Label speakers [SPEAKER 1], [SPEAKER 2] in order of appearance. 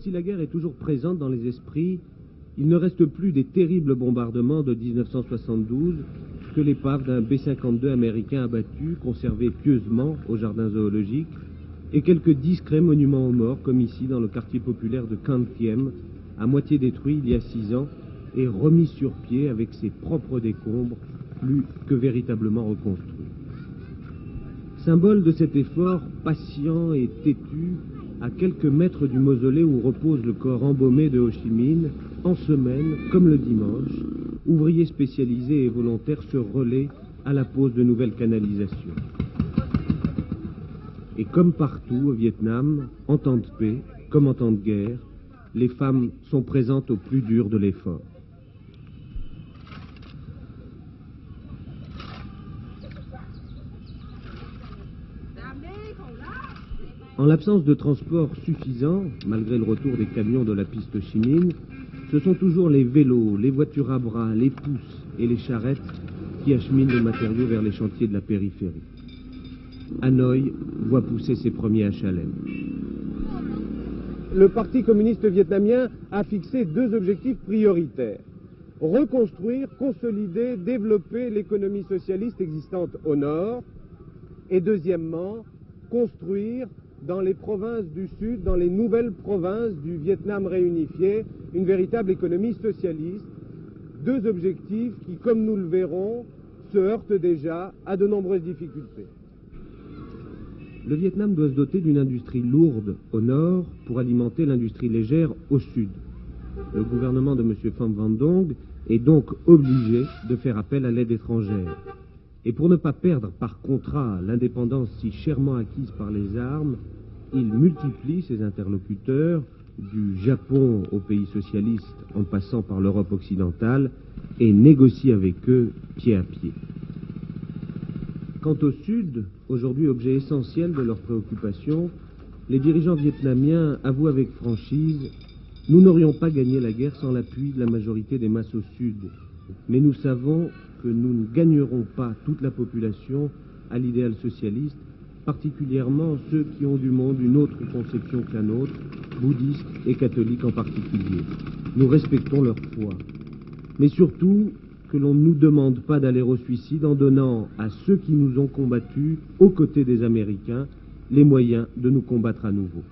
[SPEAKER 1] si la guerre est toujours présente dans les esprits, il ne reste plus des terribles bombardements de 1972 que l'épave d'un B-52 américain abattu, conservé pieusement au jardin zoologique, et quelques discrets monuments aux morts, comme ici dans le quartier populaire de Kantiem, à moitié détruit il y a 6 ans, et remis sur pied avec ses propres décombres, plus que véritablement reconstruit. Symbole de cet effort patient et têtu, à quelques mètres du mausolée où repose le corps embaumé de Ho Chi Minh, en semaine, comme le dimanche, ouvriers spécialisés et volontaires se relaient à la pose de nouvelles canalisations. Et comme partout au Vietnam, en temps de paix, comme en temps de guerre, les femmes sont présentes au plus dur de l'effort. En l'absence de transport suffisant, malgré le retour des camions de la piste Chi Minh, ce sont toujours les vélos, les voitures à bras, les pousses et les charrettes qui acheminent le matériau vers les chantiers de la périphérie. Hanoï voit pousser ses premiers HLM. Le Parti communiste vietnamien a fixé 2 objectifs prioritaires. Reconstruire, consolider, développer l'économie socialiste existante au nord. Et deuxièmement, construire dans les provinces du Sud, dans les nouvelles provinces du Vietnam réunifié, une véritable économie socialiste. 2 objectifs qui, comme nous le verrons, se heurtent déjà à de nombreuses difficultés. Le Vietnam doit se doter d'une industrie lourde au nord pour alimenter l'industrie légère au sud. Le gouvernement de M. Pham Van Dong est donc obligé de faire appel à l'aide étrangère. Et pour ne pas perdre par contrat l'indépendance si chèrement acquise par les armes, il multiplie ses interlocuteurs, du Japon aux pays socialistes en passant par l'Europe occidentale, et négocie avec eux pied à pied. Quant au Sud, aujourd'hui objet essentiel de leurs préoccupations, les dirigeants vietnamiens avouent avec franchise « Nous n'aurions pas gagné la guerre sans l'appui de la majorité des masses au Sud, mais nous savons que nous ne gagnerons pas toute la population à l'idéal socialiste, particulièrement ceux qui ont du monde une autre conception que la nôtre, bouddhistes et catholiques en particulier. Nous respectons leur foi. Mais surtout, que l'on ne nous demande pas d'aller au suicide en donnant à ceux qui nous ont combattus, aux côtés des Américains, les moyens de nous combattre à nouveau.